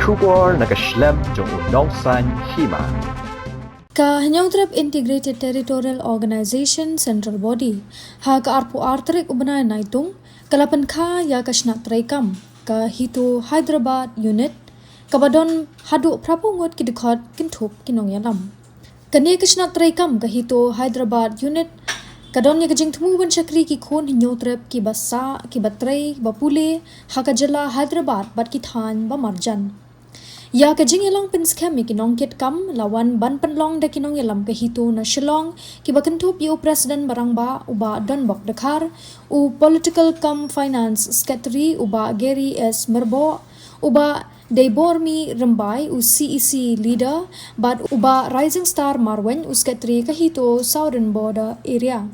Shubor nakaslem jong unongsan hima. Ka hanyang trip Integrated Territorial Organization Central Body ha ka arpu artrik ubnay naitung kalapan ka ya kasna traikam ka hito Hyderabad unit kabadon hadu prapungot kidikot kintup kinong yalam kani kasna traikam ka hito Hyderabad unit kadon ya kajing tumu ban chakri ki khon hinyo trip ki basa ki batrai bapule ha ka jala Hyderabad bat ki than ba marjan ya kajing yalang pinskam ki nongket kam lawan ban penlong da kinong yalam ka hito na Shillong ki bakentup yu president barangba uba don bok dakar u political cum finance secretary uba Gary S Merbo uba Debormi Rambai u CEC leader but uba Rising Star Marwen u secretary ka hito Southern Border area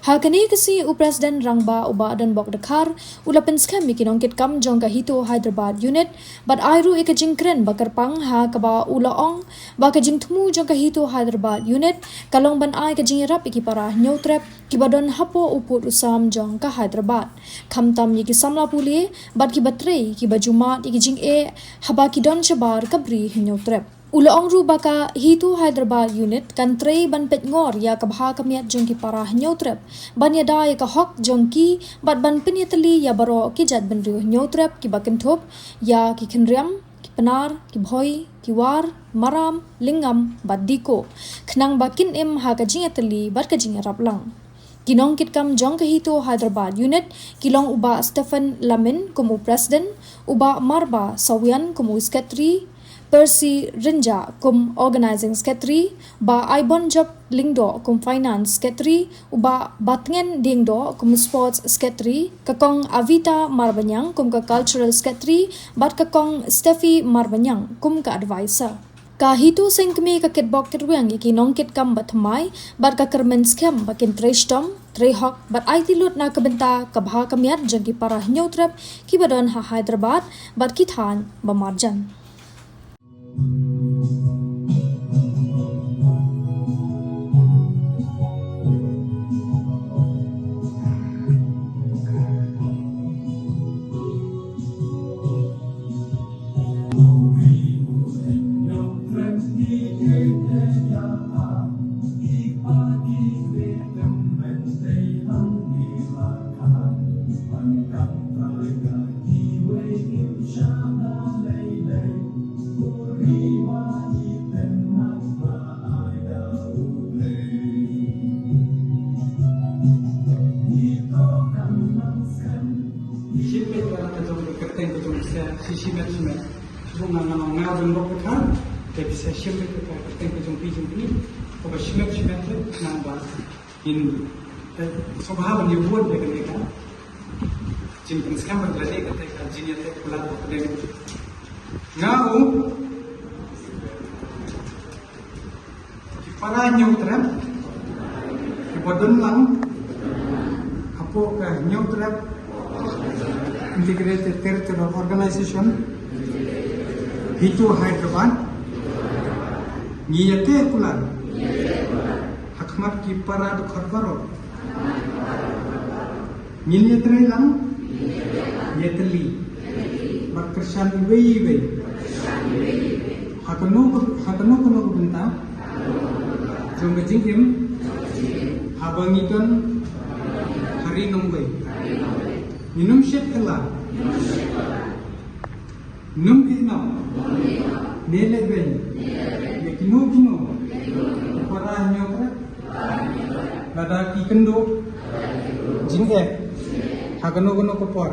Hakani kasi u President Rangba uba dan bok dakar ulapen skam mikinongkit kam jong ka hito Hyderabad unit but airu ikajingkren bakar pang ha kaba ulaong baka jing tumu jong ka hito Hyderabad unit kalong ban ai kajing rap ikipara nyotrep kibadon hapo uput usam jong ka Hyderabad kamtam yiki samla puli bat kibatre kibajuma ikijing haba kidon chabar kabri nyotrep Ulaong ru baka hito Hyderabad unit kan trei ban pet ngor ya kabha kamiat jong ki parah nyotrep ban ya dai ka hok jong ki bat ban pinyatali ya baro ki jat ban ru nyotrep ki bakenthop ya ki khenriam ki penar ki bhoi ki war maram lingam badiko khnang bakin em ha ka jingatali bat ka jingarap lang Kinong kitkam jong kahito Hyderabad unit kilong uba Stephen Lamin kumu president uba Marba Sawian kumu secretary Percy Rinja kum organizing secretary ba Ibon Job Lingdo kum finance secretary uba Batngen Dingdo kum sports secretary kakong Avita Marbanyang kum ka cultural secretary bat kakong Steffi Marbanyang kum ka advisor Kahito sengkmi ka kitbok kitwang iki nongkit kam batmai bat ka kermen scam bakin treshtom trehok bat IT lut na kabenta kabha kamiat jagi para nyotrep kibadon ha Hyderabad bat kithan bamarjan Simet bunga nga ben bok kan te bisa simet ka teng ko jong pi jong ni ko ba simet na ba in स्वभाव ni buat de kan jin kan skam ba de ka te ka jin ya te kula ko de ngau ki para nyutra ki bodon lang apo ka nyutra Integrated Territorial Organization Hito Hyderabad Niyate Kulan Hakmat ki para do kharbaro Niyatre lang Yetli Bakrshan iwe Hakano kono benta Jong jingim Habangiton hari nombe Minum syet kala Num kino Nele ben Kino Para nyokra Lada ki kendo Jingge Hagano gono kopor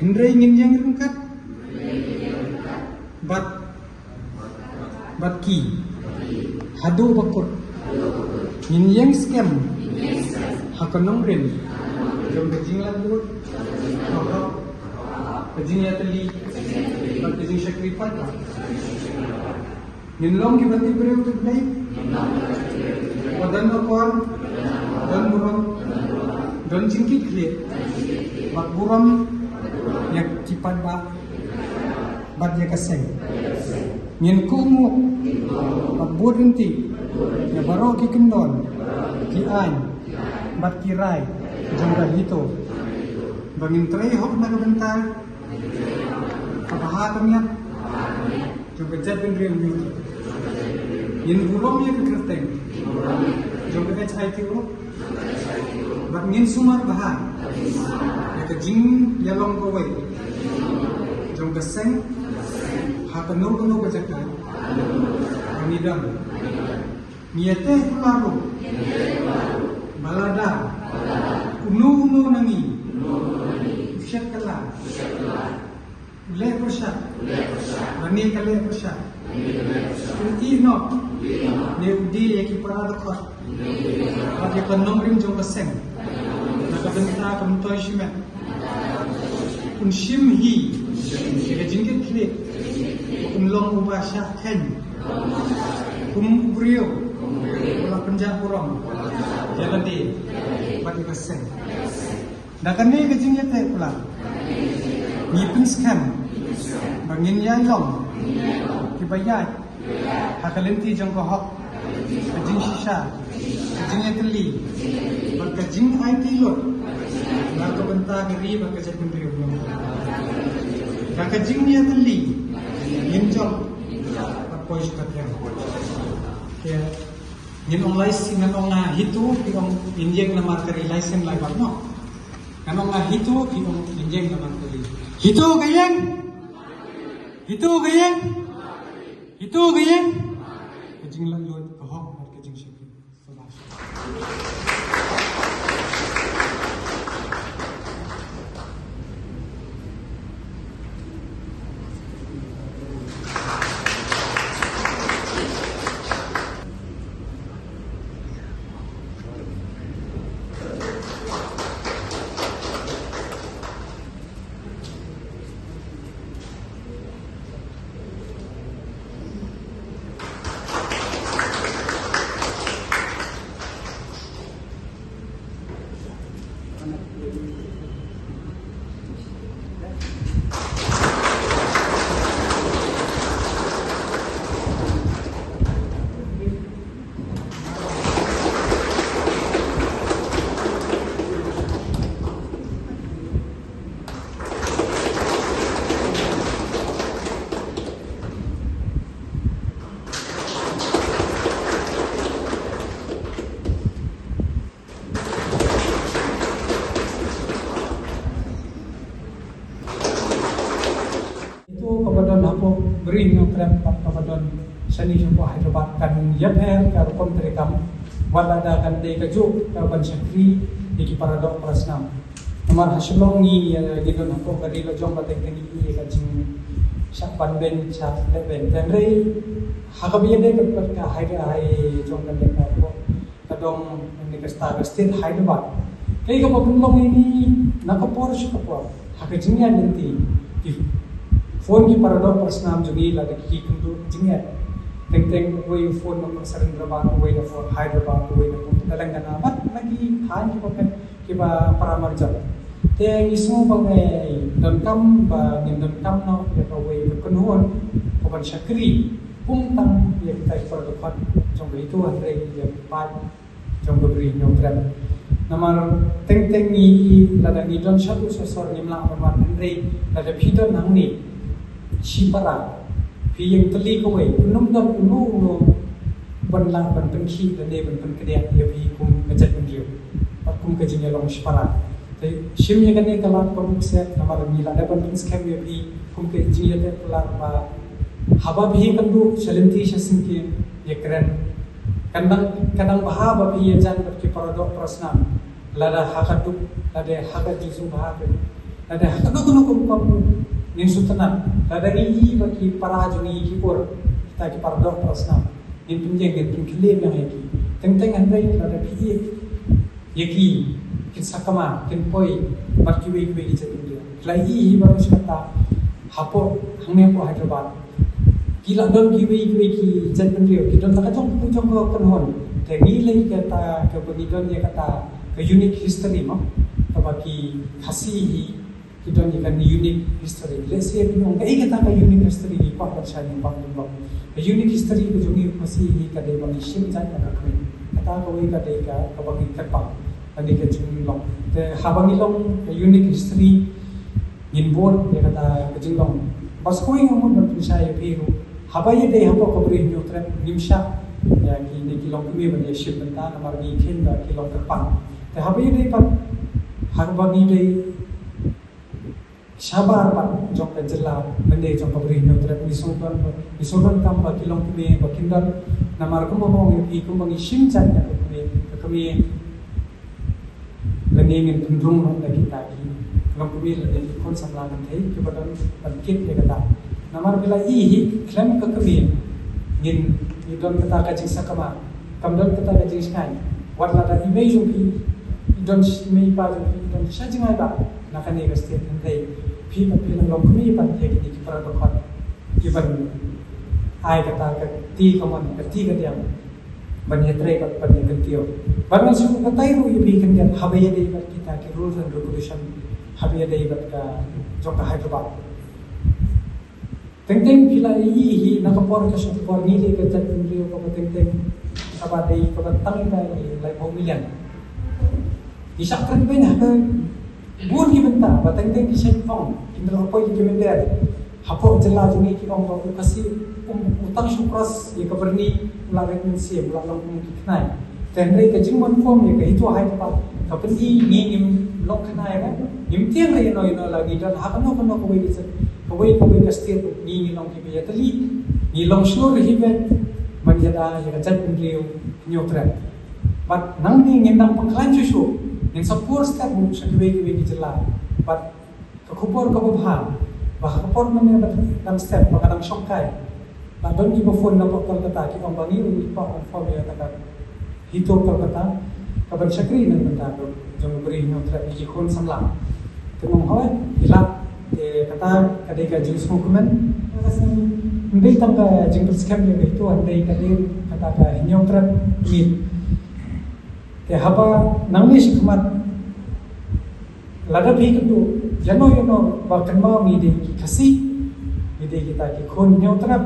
Hendrai nginjang rungkat Bat ki Hado bakut Nginjang scam Hakanong rin Jom kajing lagu, kajing ya teli, kajing syakri pada. Ninlong ki bati beri untuk naik. Wadan makor, dan buram, dan cingkit klik. Bak buram, yang cipat bat ya kaseng. Nin kumu, bak burinti, ya baro ki kendon, ki an, bat kirai. Jangka hito bangin tray hok na kabenta kabaha kamiat jong kejat pendriam nyutra yin burom ya kekerteng jong kejat cai tiru bak ngin sumar bahan ya kejing yalong kowe jong keseng hakanur kuno kejaka kanidam niate pularu balada unu nangi usyat kala ule persat bani kale persat Kunti no, ne udi eki parada khot. Ati kanong rim jong kaseng. Nakabenta kamtoy shimet. Kun shim hi, ke jingkit kle. Kun long ubasha ken. Kum brio, wala penjah kurang. Jalan di, pati kaseng. Nakane ke jingkit te pula. Ngipin skan, bangin yai long. Kibayat, hakalenti jong kohok, kajing shisha, kajing eteli, kajing IT lot, lalu benta kiri, kajing kendri belum. Kajing ni eteli, injol, apa istilahnya? Ya, yin online sinan onga hitu, kiong injeng nama kari license lai bakno. Kan onga hitu, kiong injeng nama kari. Hitu kayang, hitu kayang. Itu kaya kejing laluan kahok dan kejing syakir. Beri ngkrem kapadon seni jumpo Hyderabad kan yapher ka rupon terekam walada kan de kaju ka ban syakri di paradok prasnam nomor hasilong ni gidon hapo kadi lo jong batek ni ka jing syak ban ben syak de ben dan rei hakabiye de ka hai jong kan de ka ko kadong ni ka state Hyderabad kai ka papulong ini nakapor sya kapor hakajingya nanti phone की paradox प्रश्न जो भी लगे कि किंतु जिंगे टेंग वही phone number सरेंद्रबाद वही ना phone हैदराबाद वही ना phone तेलंगाना बट लगी खान की पकड़ कि बा परामर्श ते इसमें बंगे दमकम बा दमकम नो या तो वही कन्होन पकड़ शक्री पुम तंग ये ताई paradox जंग itu हंड्रेड ये पाँच जंग बरी न्योत्रम नमर टेंग ni लगा ni don satu sosor ni melang orang hंड्रेड लगा भीतर नंगनी Sipara, yang teli kowe, unum dam unu banlang ban pengki dan ban pengkedek dia pi kum kejat pendio, kum kejingnya long sipara. Tapi simnya kan ni kalau pemuk set nama mila ada ban pengskam dia pi kum kejingnya dia pelar ba haba pi kan tu selenti sesingki ya keren. Kadang bahaba pi ya jan berki paradok prasnam. Lada hakaduk, lada hakad jisu bahaba, lada hakaduk kum pamu. Nin sutanan, lada ini bagi para jungi kipur, kita ki paradok prasnam. Nin pinjeng nin pingkilem yang yaki. Teng andai lada piye, yaki kin sakama, kin poi, bagi wei wei ijat pinjeng. Lagi baru sekata, hapo hangnya po Hyderabad. Kila don ki wei ki ijat pinjeng. Kita tak kacung pucung ko kanhon. Tengi lagi kata kepenidon dia kata ke unique history no, bagi kasih kita ni kan unique history. Let's say bingung, kita tak unique history di kuat percaya yang bangun bangun. Unique history tu jadi masih kadai bagi sim jangan nak kami. Kata kau ini kadai ka bagi kerpa, kadai kejung long. Te habang long unique history inboard dia kata kejung long. Bas kau yang umur berpercaya biru, habaya dei hapo kabri nyotrem nimsha ya ki ni kilong kumi bani ship benta namar ni khen da kilong kapang te habaya dei pat hagbani dei shabar pat jong ka jela mende jong kabri nyotrem ni soban kam ba kilong kumi ba kindan namar ko mo i ko bangi shim chan ka kumi lengengin tundrung nong da kita ki ngam kumi le kon samla nan thei ke badan ban kit le kata namar bila i klem ka kumi ngin i don kata ka jing sakama kam don kata ka jing skai wat la da image ki i don me pa don shajingai ba nakane ka state nan thei phi ka phi long kumi ban thei ki ki para ko ki ban ai kata ka ti ka man ka ti ka diam ban hetre ka ban ne kentio ban su ka tai ru i bi kan dia habaya dei ba kita ki rules and regulation habia dei bat ka joka Hyderabad teng pila hi nakapor ka sa por ni le ka chat rio ka teng saba dei ka tang dai lai ho million isak kan ben ha bun ki benta ba teng ki shet ong kindro ko ki mender hapo jela juni ki ong ko kasi utang syukras ye ka berni la ren si la long ki knai tenre ka jingwan form ye ka itu Hyderabad ka pendi ni long knai ba nim tiang le no lagi dan hakano ko wei dit ko wei ka stil ni long ki be tali ni long slur hi be man jada ya ka chat rio nyotra but nang ni ngendang pangklan chu ning support step mu sa ki jela but ka khupor ka bha ba khupor man ne dam step ba kadang songkai ba don ki ba phone na ko kata ki ong bangi ri pa form ya ta hito ka kata ka ban sakri nang benda do jong beri nyotra ki khon samla temong hoy ila te kata kadai ka jing smokeman ndai tam ka jing scam ye itu andai kadai kata ka nyotra mit te haba nangni sikmat lada bi tu yano ba kanma mi de ki kasi mi de kita ki khon nyotra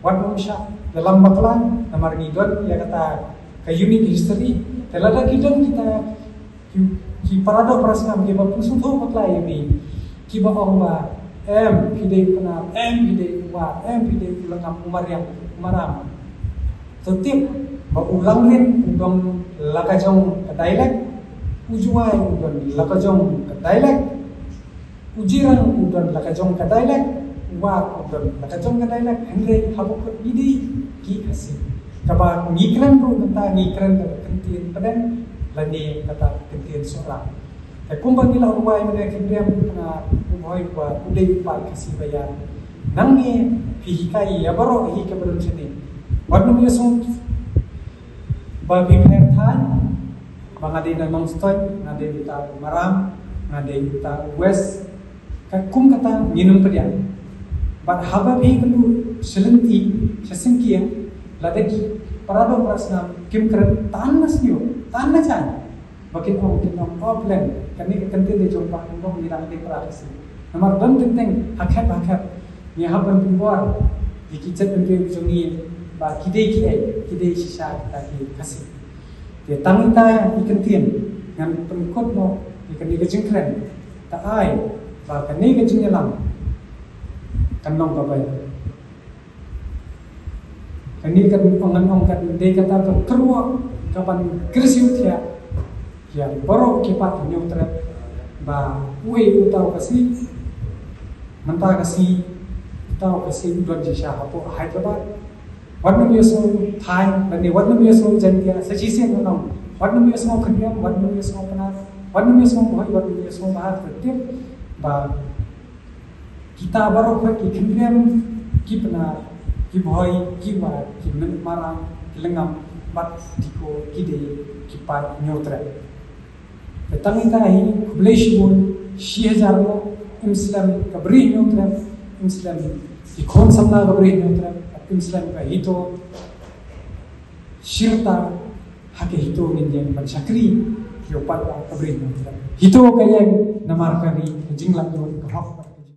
wat manusia dalam bakalan namar ngidon ya kata ka unique history telada kita ki parado prasngam ki ba pusung tho patla ye ki ba ong ba pide pana pide wa pide ulangam umaram tetip ba ulang rin udong lakajong ka dialect ujuai udon lakajong ka dialect ujiran udon lakajong ka dialect wa udon lakajong ka dialect hendre habuk idi ki kasi kaba ngikran ru kata ngikran kentin padan lani kata kentin sora e kumbang ila ruwai mene kibriam na uboy pa udai pa kasi bayan nangi pihikai yabaro hi keberon sini warna miasong ba bimner than bangade na mong stoy ngade kita maram ngade kita west kum kata nginum pedian but haba bhi kelu selenti sesingkia ladaki parado prasna kim keren tanas niyo tanas chan bakin ong problem kani kantin de jompa ong nirang de praksi namar don tenteng hakap ni haban buar dikicet bende jongi ba kidei sisa tadi kasih de tangita ikentin ngan pengkot no ikan ni kejengkren ta ai ba kani kejenglam kanong babay kani kan ong kan de kata kerua kapan krisiu dia ya baru kipat nyotra ba uwe utau kasi mentah kasi utau kasi udon jisha hapo Hyderabad warna biasa Thai dan warna biasa Jantia sejisi menong warna biasa Kenyam warna biasa Penat warna biasa Boy warna biasa Bahat berarti ba kita baru pergi Kenyam ki Penat ki Boy ki Bahat ki Marang ki Lengam bat diko kide ki pat nyotra Tangi tahi kubleishbun 6000 lo Islam kabri nyotra Islam ikon samna kabri nyotra Islam ka hito shirta hake hito nindian pansakri yopat kabri nyotra hito kaya namar kari jinglang yo kahok